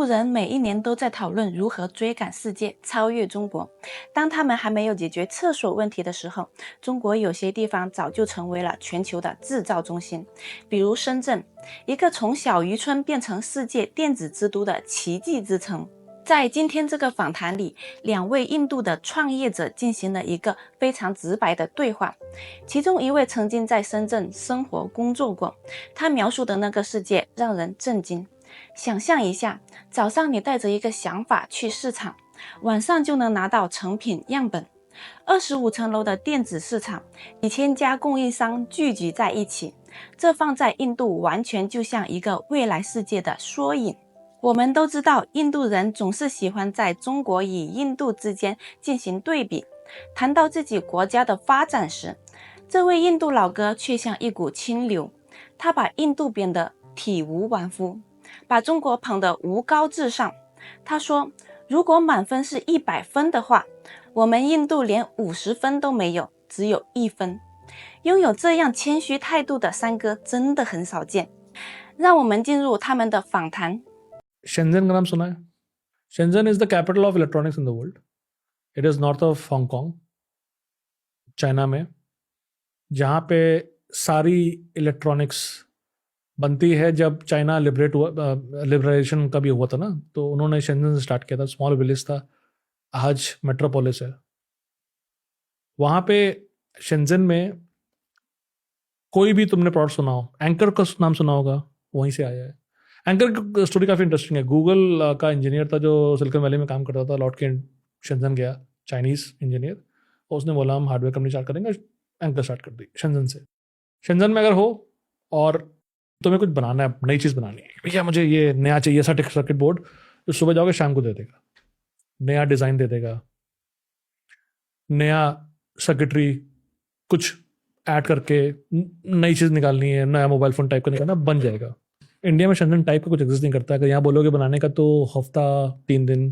人每一年都在讨论如何追赶世界，超越中国。当他们还没有解决厕所问题的时候，中国有些地方早就成为了全球的制造中心。比如深圳，一个从小渔村变成世界电子之都的奇迹之城。在今天这个访谈里，两位印度的创业者进行了一个非常直白的对话。其中一位曾经在深圳生活工作过，他描述的那个世界让人震惊。想象一下，早上你带着一个想法去市场，晚上就能拿到成品样本。25层楼的电子市场，几千家供应商聚集在一起，这放在印度完全就像一个未来世界的缩影。我们都知道，印度人总是喜欢在中国与印度之间进行对比。谈到自己国家的发展时，这位印度老哥却像一股清流，他把印度贬得体无完肤，把中国捧得无高至上。他说，如果满分是100分的话，我们印度连50分都没有，只有1分。拥有这样谦虚态度的三哥真的很少见。让我们进入他们的访谈。शेंजन का नाम सुना है? Shenzhen is the capital of electronics in the world. It is north of Hong Kong, China में, जहाँ पे सारी इलेक्ट्रॉनिक्स बनती है. जब चाइना लिबरेशन का भी हुआ था ना, तो उन्होंने शेंजन से स्टार्ट किया था. स्मॉल विलेज था, आज मेट्रोपोलिस है. वहाँ पे शेंजन में कोई भी तुमने प्रोडक्ट सुना हो, एंकर का नाम सुना होगा, वहीं से आया है. एंकर की स्टोरी काफ़ी इंटरेस्टिंग है. गूगल का इंजीनियर था जो सिलिकॉन वैली में काम करता था, लौट के शेंजन गया, चाइनीज़ इंजीनियर. उसने बोला हम हार्डवेयर कंपनी स्टार्ट करेंगे, एंकर स्टार्ट कर दी शेंजन से. शेंजन में अगर हो और तुम्हें कुछ बनाना है, नई चीज़ बनानी है, भैया मुझे ये नया चाहिए सर्किट बोर्ड, तो सुबह जाओगे शाम को दे देगा, नया डिज़ाइन दे देगा, नया सर्किटरी कुछ ऐड करके नई चीज़ निकालनी है, नया मोबाइल फ़ोन टाइप का निकालना, बन जाएगा. इंडिया में शेंजन टाइप का कुछ एग्जिस्ट नहीं करता है. अगर यहाँ बोलोगे बनाने का तो हफ्ता 3 दिन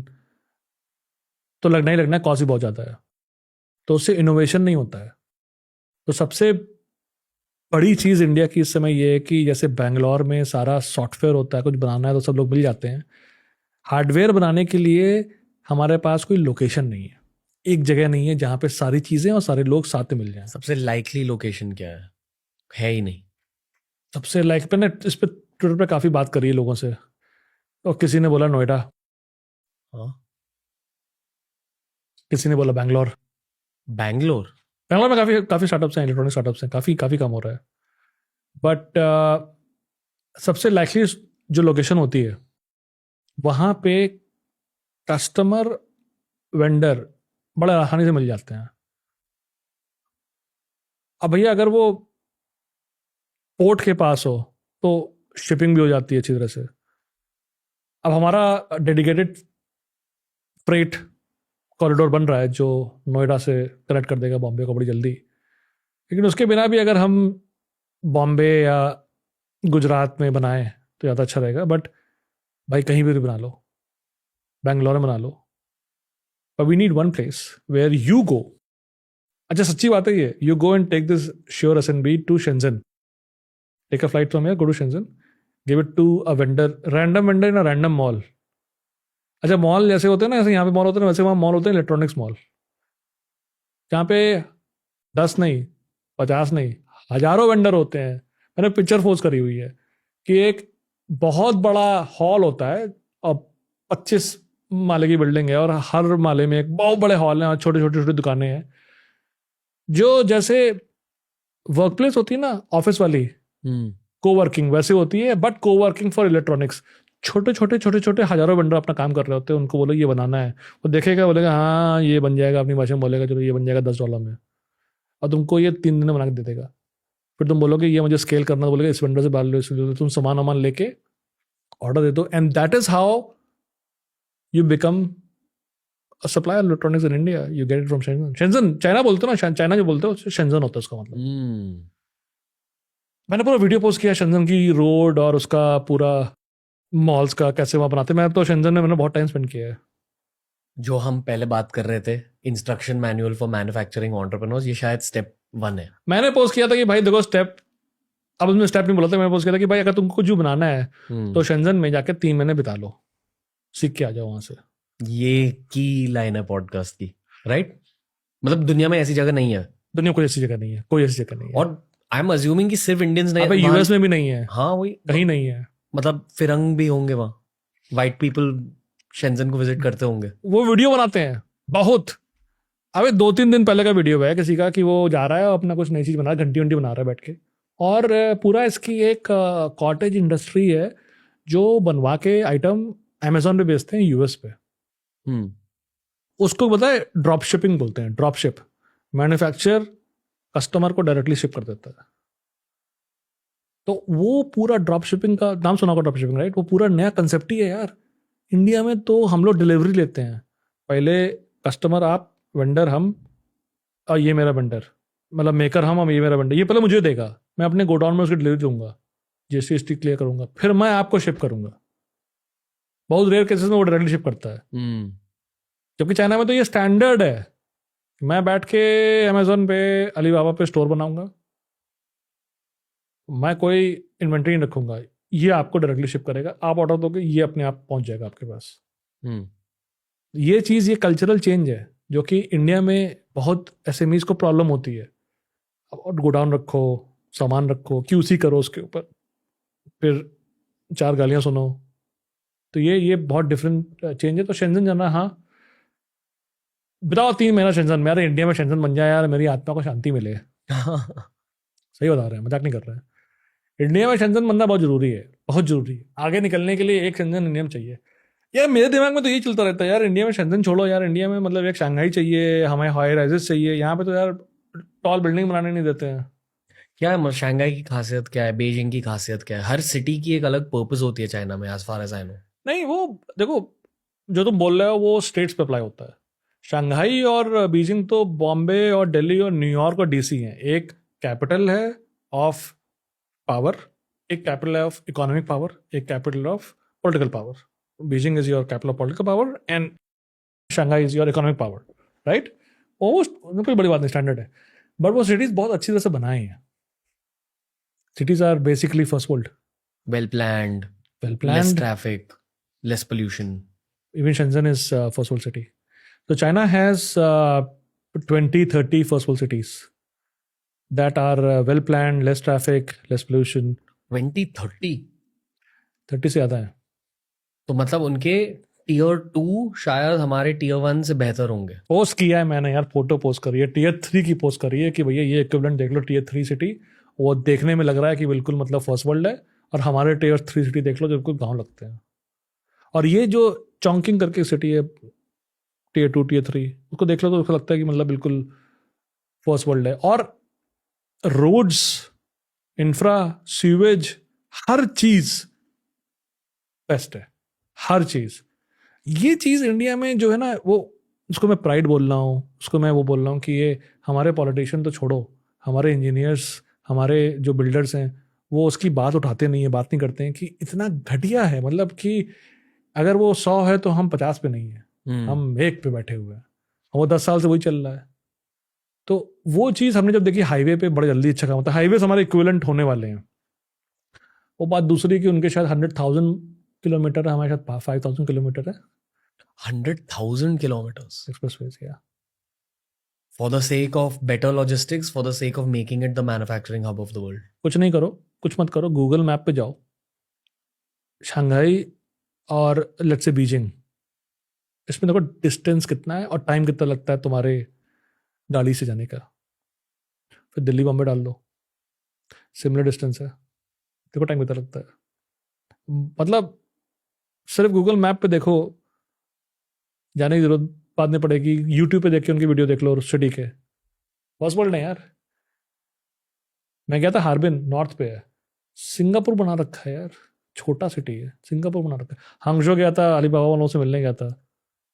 तो लगना ही लगना है, कॉस्ट भी बहुत ज़्यादा है, तो उससे इनोवेशन नहीं होता है. तो सबसे बड़ी चीज़ इंडिया की इस समय ये है कि जैसे बेंगलोर में सारा सॉफ्टवेयर होता है, कुछ बनाना है तो सब लोग मिल जाते हैं. हार्डवेयर बनाने के लिए हमारे पास कोई लोकेशन नहीं है, एक जगह नहीं है जहाँ पे सारी चीज़ें और सारे लोग साथ में मिल जाएं. सबसे लाइकली लोकेशन क्या है ही नहीं. सबसे लाइक पे ना, इस पे ट्विटर पे काफ़ी बात करी है लोगों से, और किसी ने बोला नोएडा, किसी ने बोला बैंगलोर में काफ़ी स्टार्टअप्स हैं, इलेक्ट्रॉनिक स्टार्टअप्स हैं, काफ़ी कम हो रहा है. बट सबसे लाइकली जो लोकेशन होती है वहाँ पे कस्टमर वेंडर बड़े आसानी से मिल जाते हैं. अब भैया अगर वो पोर्ट के पास हो तो शिपिंग भी हो जाती है अच्छी तरह से. अब हमारा डेडिकेटेड फ्रेट कॉरिडोर बन रहा है जो नोएडा से कनेक्ट कर देगा बॉम्बे को बड़ी जल्दी. लेकिन उसके बिना भी अगर हम बॉम्बे या गुजरात में बनाएं तो ज़्यादा अच्छा रहेगा. बट भाई कहीं भी बना लो, बेंगलोर में बना लो, but we need one place where you go. अच्छा सच्ची बात है ये, you go and take this Shure SNB to Shenzhen. Take a flight from here, go to Shenzhen, give it to a vendor, random vendor in a random mall. अच्छा mall जैसे होते हैं ना, जैसे यहाँ पे मॉल होते हैं, वैसे वहाँ मॉल होते हैं इलेक्ट्रॉनिक्स मॉल, जहाँ पे 10 नहीं, 50 नहीं, हजारों वेंडर होते हैं. मैंने पिक्चर पोस्ट करी हुई है कि एक बहुत बड़ा हॉल होता है और 25 माले की बिल्डिंग है, और हर माले में एक बहुत बड़े हॉल हैं और छोटे छोटे दुकानें हैं, जो जैसे वर्क प्लेस होती है ना ऑफिस वाली, कोवर्किंग वैसे होती है, बट कोवर्किंग फॉर इलेक्ट्रॉनिक्स. छोटे हजारों वेंडर अपना काम कर रहे होते हैं. उनको बोलो ये बनाना है, वो देखेगा, बोलेगा हाँ ये बन जाएगा, अपनी भाषा में बोलेगा चलो ये बन जाएगा $10 में, और तुमको ये 3 दिन में बना के दे देगा. फिर तुम बोलोगे ये मुझे स्केल करना, बोलेगा इस वेंडर से बाहर लो, इसलिए तुम सामान लेके ऑर्डर दे दो. And that is how you become a supplier of electronics in India. You get it from Shenzhen. China बोलते हो ना, चाइना जो बोलते हो शेंजन होता है उसका मतलब. मैंने पूरा वीडियो पोस्ट किया शेंजन की रोड और उसका पूरा मॉल्स का कैसे वहाँ बनाते. मैं तो शेंजन में मैंने बहुत टाइम स्पेंड किया है. जो हम पहले बात कर रहे थे, instruction manual for manufacturing entrepreneurs, ये शायद स्टेप 1 है. मैंने पोस्ट किया था कि भाई देखो स्टेप, अब उसमें स्टेप नहीं बोला था, मैंने पोस्ट किया था कि भाई अगर तुमको कुछ बनाना है तो शेंजन में जाके 3 महीने बिता लो, सीख के आ जाओ वहां से। ये की लाइन है पॉडकास्ट की, राइट? मतलब दुनिया में ऐसी जगह नहीं है, दुनिया में कोई ऐसी जगह नहीं है, कोई ऐसी जगह नहीं है। और आई एम अज्यूमिंग कि सिर्फ इंडियंस नहीं अबे यूएस में भी नहीं है, हाँ वही, कहीं नहीं है। मतलब फिरंग भी होंगे वहाँ, वाइट पीपल शेंजन को विजिट करते होंगे। वो वीडियो बनाते हैं बहुत। अबे 2-3 दिन पहले का वीडियो है किसी का कि वो जा रहा है अपना कुछ नई चीज बना रहा है, घंटी वंटी बना रहा है बैठ के। और पूरा इसकी एक कॉटेज इंडस्ट्री है जो बनवा के आइटम अमेजोन पे बेचते हैं यूएस पे। हम्म, उसको पता है ड्रॉप शिपिंग बोलते हैं। ड्रॉप शिप, मैन्युफैक्चर कस्टमर को डायरेक्टली शिप कर देता है। तो वो पूरा ड्रॉप शिपिंग का नाम सुना होगा, ड्रॉप शिपिंग, राइट? वो पूरा नया कंसेप्ट ही है यार। इंडिया में तो हम लोग डिलीवरी लेते हैं, पहले कस्टमर आप, वेंडर हम, और ये मेरा वेंडर, मतलब मेकर हम, ये मेरा वेंडर, ये पहले मुझे देगा, मैं अपने गोडाउन में उसकी डिलीवरी दूंगा, जीएसटी क्लियर करूंगा, फिर मैं आपको शिप करूंगा। बहुत रेयर केसेस में वो डायरेक्टली शिप करता है। जबकि चाइना में तो ये स्टैंडर्ड है। मैं बैठ के अमेजोन पे, अलीबाबा पे स्टोर बनाऊंगा, मैं कोई इन्वेंट्री नहीं रखूंगा, ये आपको डायरेक्टली शिप करेगा, आप ऑर्डर दोगे, ये अपने आप पहुंच जाएगा आपके पास। ये चीज़, ये कल्चरल चेंज है जो कि इंडिया में बहुत एसएमईज को प्रॉब्लम होती है। अब गोडाउन रखो, सामान रखो, क्यूसी करो उसके ऊपर, फिर 4 गालियां सुनो। तो ये बहुत डिफरेंट चेंज है। तो शेंजन जाना, हाँ, बताओ 3 महीना शेंजन, मेरा इंडिया में शेंजन बन जाए यार, मेरी आत्मा को शांति मिले। सही बता रहे हैं, मजाक नहीं कर रहे हैं। इंडिया में शेंजन बनना बहुत जरूरी है, बहुत जरूरी है। आगे निकलने के लिए एक शेंजन इंडिया में चाहिए। यार मेरे दिमाग में तो यही चलता रहता है यार, इंडिया में शेंजन छोड़ो यार, इंडिया में मतलब एक शंघाई चाहिए हमें, हाई राइजेस चाहिए। यहाँ पे तो यार टॉल बिल्डिंग बनाने नहीं देते हैं। क्या है शंघाई की खासियत, क्या है बीजिंग की खासियत, क्या है? हर सिटी की एक अलग पर्पस होती है चाइना में, as far as I know. नहीं, वो देखो, जो तुम बोल रहे हो वो स्टेट्स पे अप्लाई होता है। शंघाई और बीजिंग तो बॉम्बे और दिल्ली और न्यूयॉर्क और डीसी हैं। एक कैपिटल है ऑफ पावर, एक कैपिटल है ऑफ इकोनॉमिक पावर, एक capital of political power. Beijing is your capital of political power and Shanghai is your economic power, right? Almost कोई बड़ी बात नहीं, स्टैंडर्ड है। बट वो सिटीज बहुत अच्छी तरह से बनाए हैं। Cities are basically first world, well planned, well less planned. Traffic, less pollution. Even Shenzhen is first world city. So China has 20-30 first world cities that are well planned, less traffic, less pollution. 20-30? 30 से ज़्यादा है। तो मतलब उनके tier 2 शायद हमारे tier 1 से बेहतर होंगे। पोस्ट किया है मैंने यार, फोटो पोस्ट करी है, टीयर 3 की पोस्ट करी है कि भैया ये इक्विवेलेंट देख लो, टीयर 3 सिटी। वो देखने में लग रहा है कि बिल्कुल मतलब फर्स्ट वर्ल्ड है, और हमारे टीयर 3 सिटी देख लो जो बिल्कुल गाँव लगते हैं। और ये जो चौंकिंग करके सिटी है, टीयर 2 टीयर 3, उसको देख लो तो उसको लगता है कि मतलब बिल्कुल फर्स्ट वर्ल्ड है। और रोड्स, इंफ्रा, सीवेज, हर चीज बेस्ट है, हर चीज। ये चीज इंडिया में जो है ना, वो उसको मैं प्राइड बोल रहा हूँ, उसको मैं वो बोल रहा हूँ कि ये हमारे पॉलिटिशियन तो छोड़ो, हमारे इंजीनियर्स, हमारे जो बिल्डर्स हैं, वो उसकी बात उठाते नहीं है, बात नहीं करते हैं कि इतना घटिया है। मतलब कि अगर वो 100 है तो हम 50 पे नहीं है, हम 1 पे बैठे हुए हैं। वो 10 साल से वही चल रहा है। तो वो चीज़ हमने जब देखी हाईवे पे, बड़ा जल्दी अच्छा काम होता है। हाईवे हमारे इक्विवेलेंट होने वाले हैं। वो बात दूसरी कि उनके शायद 100,000 किलोमीटर है, हमारे शायद 5,000 किलोमीटर है 100,000 kilometers एक्सप्रेसवेज। या for the sake of better logistics, for the sake of making it the manufacturing hub of the world. कुछ नहीं करो, कुछ मत करो, गूगल मैप पे जाओ, शंघाई और लेट्स से बीजिंग, इसमें देखो डिस्टेंस कितना है और टाइम कितना लगता है तुम्हारे गाड़ी से जाने का। फिर दिल्ली बॉम्बे डाल लो, सिमिलर डिस्टेंस है, देखो टाइम कितना लगता है। मतलब सिर्फ गूगल मैप पे देखो, जाने की जरूरत बाद में पड़ेगी। यूट्यूब पे देख के उनकी वीडियो देख लो सिटी के। फर्स्ट वर्ल्ड है यार। मैं गया था हार्बिन, नॉर्थ पे है, सिंगापुर बना रखा है यार, छोटा सिटी है, सिंगापुर बना रखा है। हांगझो गया था, अलीबाबा वालों से मिलने गया था,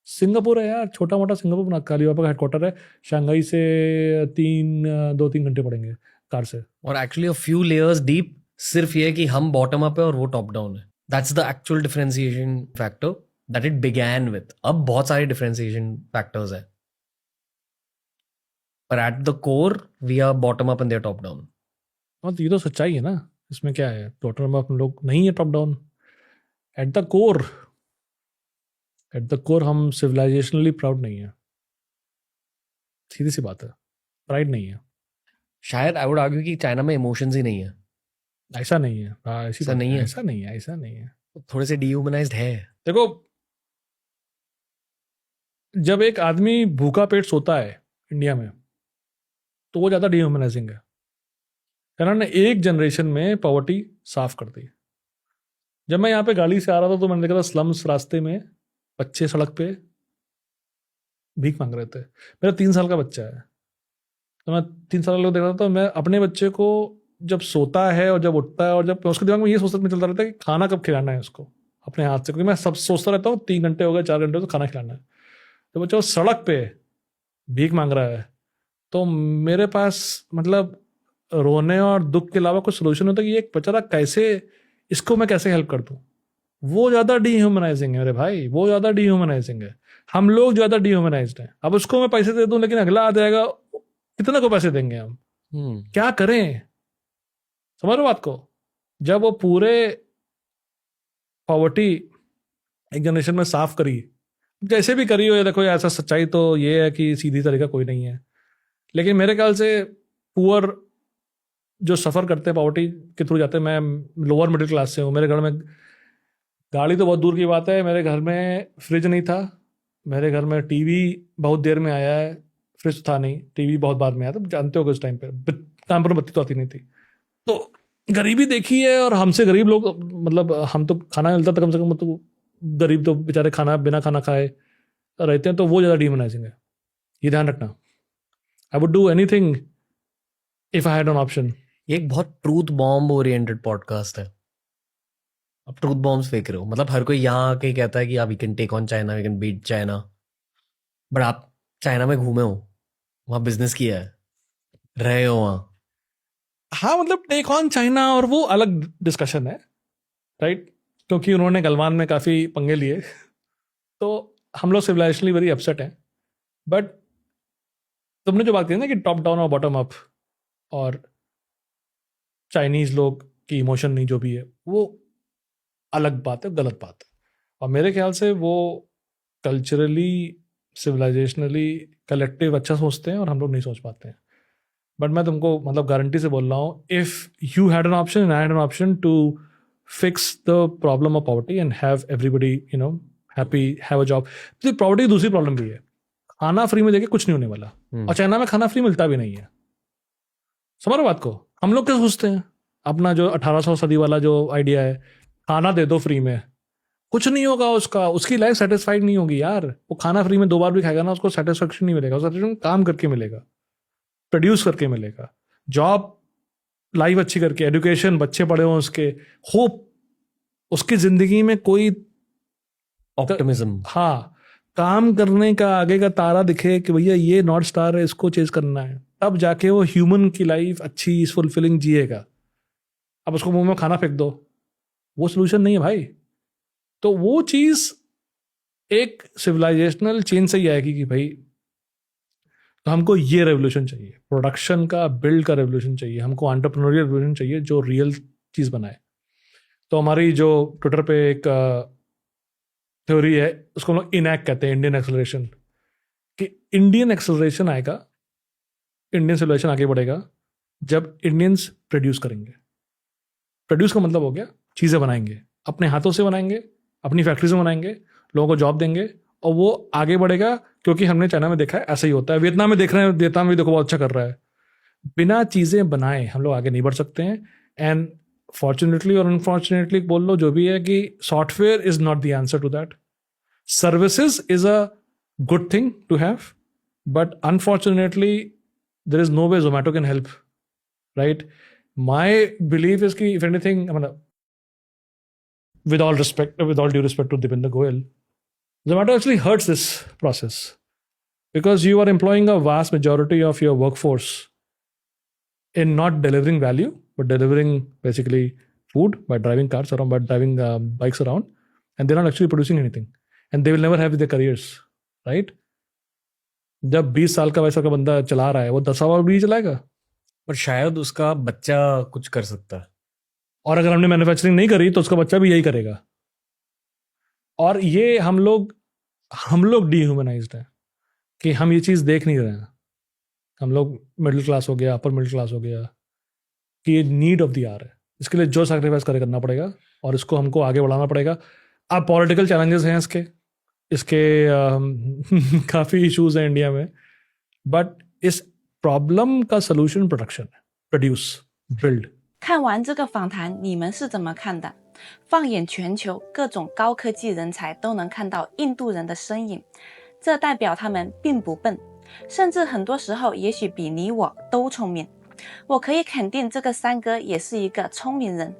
सिंगापुर है यार, छोटा मोटा सिंगापुर बना रखा है। अलीबाबा का हेडक्वार्टर है। शंघाई से 2-3 घंटे पड़ेंगे कार से। और actually a few layers deep, सिर्फ ये है कि हम बॉटम अप है और वो टॉप डाउन है। That's the actual differentiation factor that it began with. अब बहुत सारे डिफरेंशिएशन फैक्टर्स है, पर at the core we are bottom up and they are top down. और ये तो सच्चाई है ना, इसमें क्या है, टोटल में हम लोग नहीं है top down. Eight the core eight the core हम सिविलाइजेशनली प्राउड नहीं है, सीधी सी बात है, प्राइड नहीं है। शायद आई वुड आर्ग्यू कि चाइना में इमोशंस ही नहीं है, ऐसा नहीं है, हाँ, ऐसी ऐसा बात नहीं है। ऐसा नहीं है, ऐसा नहीं है। थोड़े से डिह्यूमनाइज्ड है। देखो, जब एक आदमी भूखा पेट सोता है इंडिया में तो वो ज़्यादा डिह्यूमनाइजिंग है। कारण ने एक जनरेशन में पॉवर्टी साफ कर दी। जब मैं यहाँ पे गाड़ी से आ रहा था तो मैंने देखा था स्लम्स रास्ते में बच्चे सड़क पे भीख मांग रहे थे। मेरा 3 साल का बच्चा है, तो मैं 3 साल का लोग देख रहा था। तो मैं अपने बच्चे को जब सोता है और जब उठता है और जब उसके दिमाग में ये सोचता में चलता रहता है कि खाना कब खिलाना है उसको अपने हाथ से, क्योंकि मैं सब सोचता रहता हूँ 3 घंटे हो गए 4 घंटे तो खाना खिलाना है। तो बच्चा वो सड़क पे भीख मांग रहा है तो मेरे पास मतलब रोने और दुख के अलावा कुछ सोल्यूशन होता है कि ये एक बेचारा कैसे, इसको मैं कैसे हेल्प कर दूं। वो ज़्यादा डिह्यूमनाइजिंग है मेरे भाई, वो ज़्यादा डिह्यूमनाइजिंग है। हम लोग ज़्यादा डिह्यूमनाइज्ड हैं। अब उसको मैं पैसे दे दूं लेकिन अगला आ जाएगा, कितना को पैसे देंगे हम, क्या करें? समझ रहे हो बात को? जब वो पूरे पॉवर्टी एक जनरेशन में साफ करी, जैसे भी करी हो, ये देखो ऐसा सच्चाई तो ये है कि सीधी तरीका कोई नहीं है, लेकिन मेरे ख्याल से पुअर जो सफ़र करते हैं पॉवर्टी के थ्रू जाते हैं, मैं लोअर मिडिल क्लास से हूँ। मेरे घर में गाड़ी तो बहुत दूर की बात है, मेरे घर में फ्रिज नहीं था, मेरे घर में टीवी बहुत देर में आया है, फ्रिज था नहीं, टीवी बहुत बाद में आया था, जानते हो उस टाइम पे काम पर बत्ती तो आती नहीं थी। तो गरीबी देखी है, और हमसे गरीब लोग, मतलब हम तो खाना मिलता था कम से कम, तो गरीब तो बेचारे खाना बिना खाना खाए रहते हैं, तो वो ज़्यादा डिमोनाइजिंग है, ये ध्यान रखना। I would do anything if I had an option. ये एक बहुत ट्रूथ बॉम्ब ओरिएंटेड पॉडकास्ट है। अब ट्रूथ बॉम्ब्स फेंक रहे हो, मतलब हर कोई यहाँ आके कहता है कि we can take on China, we can beat China, but आप चाइना में घूमे हो, वहाँ बिजनेस किया है, रहे हो वहाँ। हाँ, मतलब टेक ऑन चाइना और वो अलग डिस्कशन है, राइट? क्योंकि उन्होंने गलवान में काफ़ी पंगे लिए तो हम लोग सिविलाइजेशनली वेरी अपसेट हैं। बट तुमने जो बात की ना कि टॉप डाउन और बॉटम अप, और चाइनीज़ लोग की इमोशन नहीं, जो भी है वो अलग बात है, गलत बात है। और मेरे ख्याल से वो कल्चरली सिविलाइजेशनली कलेक्टिव अच्छा सोचते हैं और हम लोग नहीं सोच पाते हैं। बट मैं तुमको मतलब गारंटी से बोल रहा हूँ, if you had an option and I had an option to fix the problem of poverty and have everybody happy, have a job. तो पॉवर्टी की दूसरी प्रॉब्लम भी है, खाना फ्री में देके कुछ नहीं होने वाला, और चाइना में खाना फ्री मिलता भी नहीं है। समझ रहे बात को? हम लोग क्या सोचते हैं, अपना जो 1800 सदी वाला जो आइडिया है, खाना दे दो फ्री में, कुछ नहीं होगा उसका, उसकी लाइफ सेटिस्फाइड नहीं होगी यार। वो खाना फ्री में 2 बार भी खाएगा ना, उसको सेटिस्फेक्शन नहीं मिलेगा, उसको काम करके मिलेगा, प्रोड्यूस करके मिलेगा, जॉब लाइफ अच्छी करके, एजुकेशन, बच्चे पढ़े हों उसके, होप, उसकी जिंदगी में कोई ऑप्टिमिज्म, हाँ, काम करने का आगे का तारा दिखे कि भैया ये नॉर्थ स्टार है, इसको चेज करना है, तब जाके वो ह्यूमन की लाइफ अच्छी फुलफिलिंग जिएगा। अब उसको मुंह में खाना फेंक दो, वो सोल्यूशन नहीं है भाई। तो वो चीज एक सिविलाइजेशनल चेंज से ही आएगी कि भाई, तो हमको ये रेवोल्यूशन चाहिए, प्रोडक्शन का, बिल्ड का रेवोल्यूशन चाहिए, हमको एंटरप्रेन्योरियल रेवोल्यूशन चाहिए जो रियल चीज बनाए। तो हमारी जो ट्विटर पे एक थ्योरी है, उसको हम लोग इनैक कहते हैं, इंडियन एक्सेलरेशन, कि इंडियन एक्सेलरेशन आएगा, इंडियन सिविलाइजेशन आगे बढ़ेगा जब इंडियंस प्रोड्यूस करेंगे। प्रोड्यूस का मतलब हो गया चीज़ें बनाएंगे, अपने हाथों से बनाएंगे, अपनी फैक्ट्री से बनाएंगे, लोगों को जॉब देंगे, और वो आगे बढ़ेगा। क्योंकि हमने चाइना में देखा है ऐसा ही होता है, वियतनाम में देख रहे हैं, वियतनाम भी देखो बहुत अच्छा कर रहा है। बिना चीज़ें बनाए हम लोग आगे नहीं बढ़ सकते हैं। एंड फॉर्चुनेटली और अनफॉर्चुनेटली बोल लो जो भी है, कि software is not the answer to that. Services is a good thing to have, but unfortunately there is no way Zomato can help, right? My believe is कि if anything, with all due respect to Dipinder Goyal, Zomato actually hurts this process because you are employing a vast majority of your workforce in not delivering value, but delivering basically food by driving cars around, by driving bikes around, and they're not actually producing anything, and they will never have their careers, right? जब 20 साल का वैसा का बंदा चला रहा है, वो 10 साल भी चलाएगा, पर शायद उसका बच्चा कुछ कर सकता है। और अगर हमने मैन्युफैक्चरिंग नहीं करी तो उसका बच्चा भी यही करेगा। और ये हम लोग हम लोग डिह्यूमनाइज्ड हैं कि हम ये चीज़ देख नहीं रहे हैं। हम लोग मिडिल क्लास हो गया, अपर मिडिल क्लास हो गया, कि ये नीड ऑफ द आवर है, इसके लिए जो सैक्रिफाइस करना पड़ेगा और इसको हमको आगे बढ़ाना पड़ेगा। अब पॉलिटिकल चैलेंजेस हैं इसके काफ़ी इश्यूज हैं इंडिया में, बट इस प्रॉब्लम का सोल्यूशन प्रोडक्शन है, प्रोड्यूस बिल्ड।看完这个访谈，你们是怎么看的？放眼全球，各种高科技人才都能看到印度人的身影，这代表他们并不笨，甚至很多时候也许比你我都聪明。我可以肯定，这个三哥也是一个聪明人。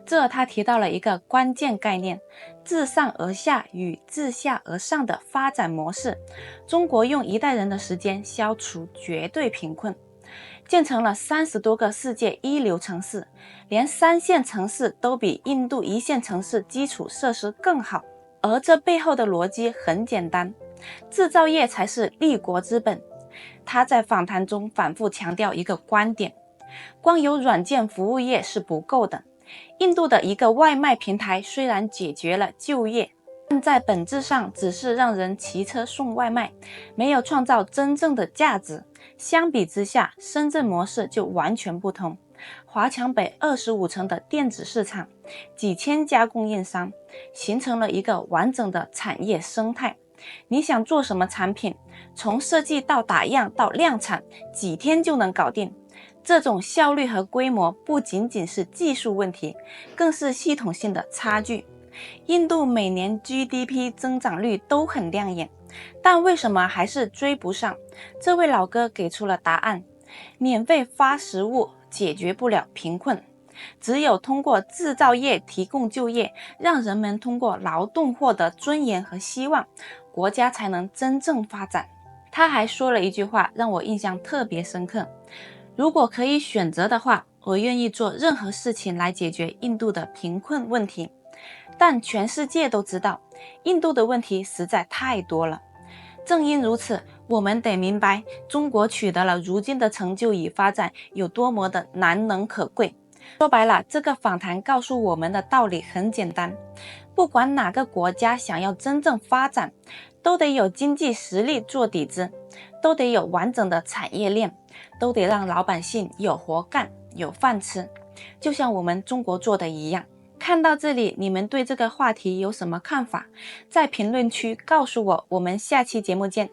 这他提到了一个关键概念：自上而下与自下而上的发展模式。中国用1代人的时间消除绝对贫困，建成了30多个世界一流城市，连3线城市都比印度1线城市基础设施更好。而这背后的逻辑很简单，制造业才是立国之本。他在访谈中反复强调一个观点：光有软件服务业是不够的。印度的一个外卖平台虽然解决了就业，但在本质上只是让人骑车送外卖，没有创造真正的价值。相比之下，深圳模式就完全不同。华强北25城的电子市场，几千家供应商，形成了一个完整的产业生态。你想做什么产品，从设计到打样到量产，几天就能搞定。这种效率和规模不仅仅是技术问题，更是系统性的差距。印度每年 GDP 增长率都很亮眼，但为什么还是追不上？这位老哥给出了答案：免费发食物解决不了贫困，只有通过制造业提供就业，让人们通过劳动获得尊严和希望，国家才能真正发展。他还说了一句话让我印象特别深刻：如果可以选择的话，我愿意做任何事情来解决印度的贫困问题。但全世界都知道，印度的问题实在太多了。正因如此，我们得明白中国取得了如今的成就与发展有多么的难能可贵。说白了，这个访谈告诉我们的道理很简单，不管哪个国家想要真正发展，都得有经济实力做底子，都得有完整的产业链，都得让老百姓有活干有饭吃，就像我们中国做的一样。看到这里，你们对这个话题有什么看法？在评论区告诉我，我们下期节目见。